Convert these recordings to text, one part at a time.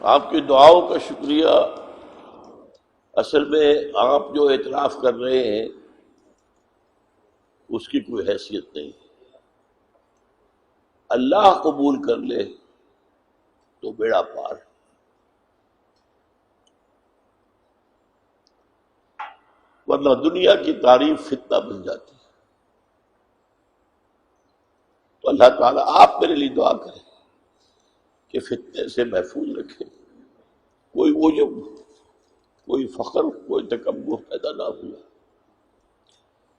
آپ کی دعاؤں کا شکریہ. اصل میں آپ جو اعتراف کر رہے ہیں اس کی کوئی حیثیت نہیں. اللہ قبول کر لے تو بیڑا پار. ورنہ دنیا کی تعریف فتنہ بن جاتی ہے. تو اللہ تعالیٰ آپ میرے لیے دعا کریں کہ فتنے سے محفوظ رکھیں. کوئی عجب، کوئی فخر، کوئی تکبر پیدا نہ ہوا.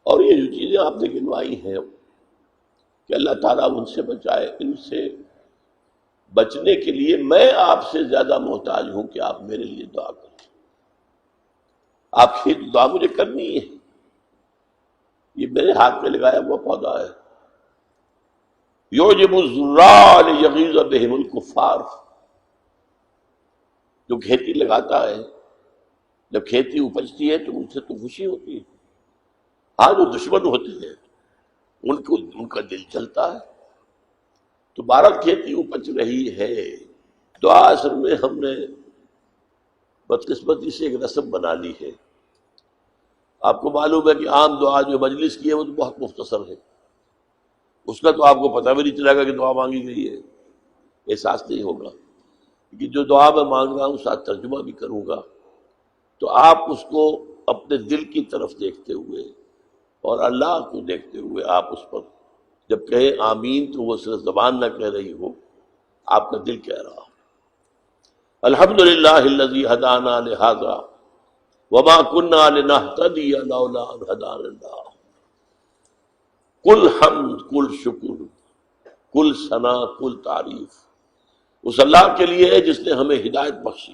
اور یہ جو چیزیں آپ نے گنوائی ہیں کہ اللہ تعالیٰ ان سے بچائے، ان سے بچنے کے لیے میں آپ سے زیادہ محتاج ہوں کہ آپ میرے لیے دعا کریں. آپ کی دعا مجھے کرنی ہے. یہ میرے ہاتھ میں لگایا ہوا پودا ہے. یعجب الزراع لیغیظ بہم الکفار. جو کھیتی لگاتا ہے جب کھیتی اپجتی ہے تو ان سے تو خوشی ہوتی ہے. ہاں جو دشمن ہوتے ہیں ان کا دل چلتا ہے. تو بارہ کھیتی اپج رہی ہے. دعا اصل میں ہم نے بدقسمتی سے ایک رسم بنا لی ہے. آپ کو معلوم ہے کہ عام دعا جو مجلس کی ہے وہ تو بہت مختصر ہے. اس کا تو آپ کو پتہ بھی نہیں چلے گا کہ دعا مانگی گئی ہے. احساس نہیں ہوگا کہ جو دعا میں مانگ رہا ہوں ساتھ ترجمہ بھی کروں گا. تو آپ اس کو اپنے دل کی طرف دیکھتے ہوئے اور اللہ کو دیکھتے ہوئے آپ اس پر جب کہیں آمین تو وہ صرف زبان نہ کہہ رہی ہو، آپ کا دل کہہ رہا ہو. الحمدللہ الذی ہدانا لہذا وما كنا لنهتدی لولا ان ہدانا اللہ. کل حمد، کل شکر، کل ثنا، کل تعریف اس اللہ کے لیے ہے جس نے ہمیں ہدایت بخشی.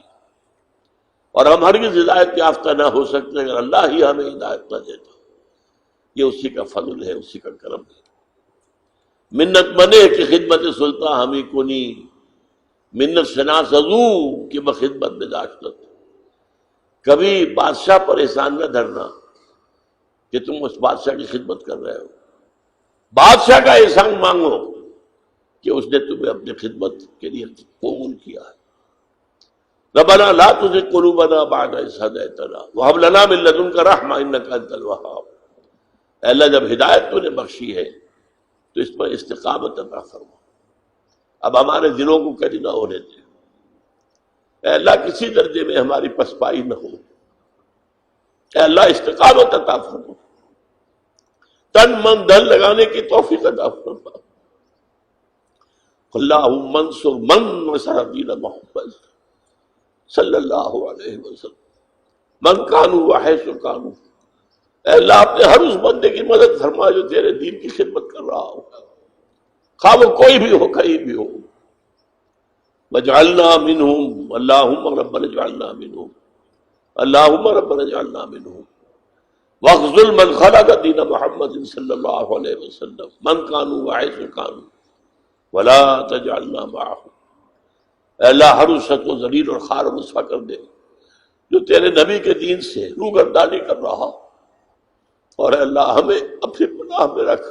اور ہم ہرگز ہدایت یافتہ نہ ہو سکتے اگر اللہ ہی ہمیں ہدایت نہ دیتا. یہ اسی کا فضل ہے، اسی کا کرم ہے. منت منے کی خدمت سلطان ہمیں کنی، منت شناس ازو کہ بخدمت میں داشتت. کبھی بادشاہ پر احسان نہ دھرنا کہ تم اس بادشاہ کی خدمت کر رہے ہو. بادشاہ کا احسان مانگو کہ اس نے تمہیں اپنی خدمت کے لیے قبول کیا ہے. ربنا لا تزغ قلوبنا بعد إذ هديتنا وهب لنا من لدنك رحمة إنك أنت الوهاب. اے اللہ جب ہدایت تو نے بخشی ہے تو اس پر استقامت عطا فرما. اب ہمارے دلوں کو کبھی نہ ہونے دے. اے اللہ کسی درجے میں ہماری پسپائی نہ ہو. اے اللہ استقامت عطا فرما. تن من دل لگانے کی توفیق عطا فرما. اللہم انصر من نصر دین محمد صلی اللہ علیہ وسلم من کانوا وحیث کانوا. اے اللہ اپنے ہر اس بندے کی مدد فرما جو تیرے دین کی خدمت کر رہا ہو، خواہ وہ کوئی بھی ہو، کہیں بھی ہو. وجعلنا منہم، اللہم ربنا اجعلنا منہم، اللہم ربنا اجعلنا منہم. واخذل من خلق دین محمد صلی اللہ علیہ وسلم من کانوا وحیث کانوا ولا تجعلنا معهم. اے اللہ ہر اس شخص کو ذلیل اور خوار و رسوا کر دے جو تیرے نبی کے دین سے روگردانی کر رہا. اور اے اللہ ہمیں اپنی پناہ میں رکھ،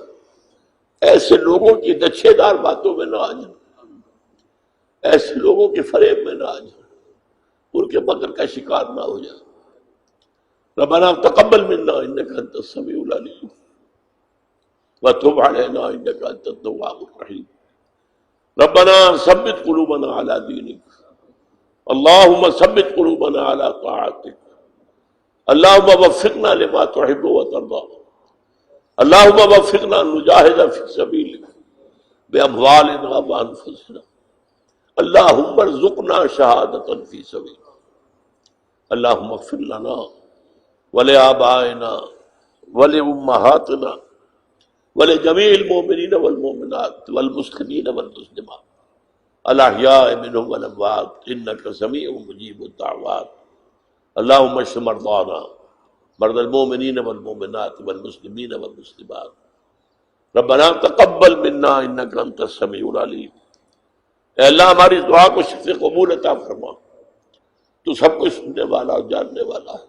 ایسے لوگوں کی دچھے دار باتوں میں نہ آ جا، ایسے لوگوں کے فریب میں نہ آ جا، ان کے مکر کا شکار نہ ہو جا. ربنا تقبل منا انک انت السمیع العلیم وتب علینا انک انت التواب الرحیم. ربنا ثبت قلوبنا على دینک، اللہم ثبت قلوبنا على طاعتک، اللہم وفقنا لما تحب وترضى، اللہم وفقنا نجاہد فی سبیلک باموالنا وانفسنا، اللہم ارزقنا شہادۃ فی سبیلک. اللہم اغفر لنا ولآبائنا ولأمہاتنا ولجمیع المؤمنین والمؤمنات والمسلمین والمسلمات الاحیاء منهم والاموات انک سمیع مجیب الدعوات. اللہم اشف مرضانا مرضى المؤمنین والمؤمنات والمسلمین والمسلمات. ربنا تقبل منا انک انت السمیع العلیم. اے اللہ ہماری دعا کو شفع قبول عطا فرما، تو سب کچھ سننے والا اور جاننے والا ہے.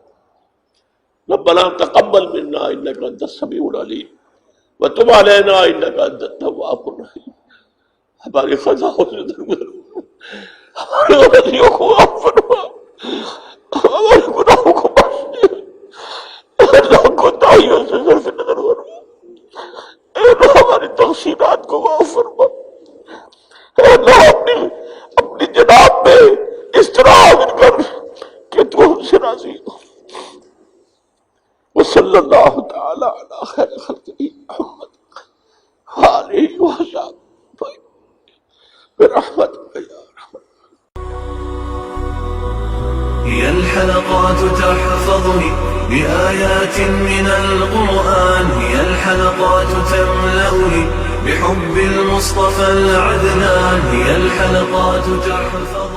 ربنا تقبل منا انک انت السمیع العلیم وتب علینا انک انت التواب الرحیم. ہماری خطاؤں سے درگزر، ہماری غلطیوں کو فرما، اے اللہ اپنی جناب میں اس طرح عامل کر کہ تو ہم سے راضی ہو۔ وصلی اللہ تعالی علی خیر خلقہ محمد وآلہ وصحبہ برحمتک یا رحمت۔ هي الحلقات تحفظني بآيات من القرآن، هي الحلقات تملأني بحب المصطفى العدنان، هي الحلقات تحفظني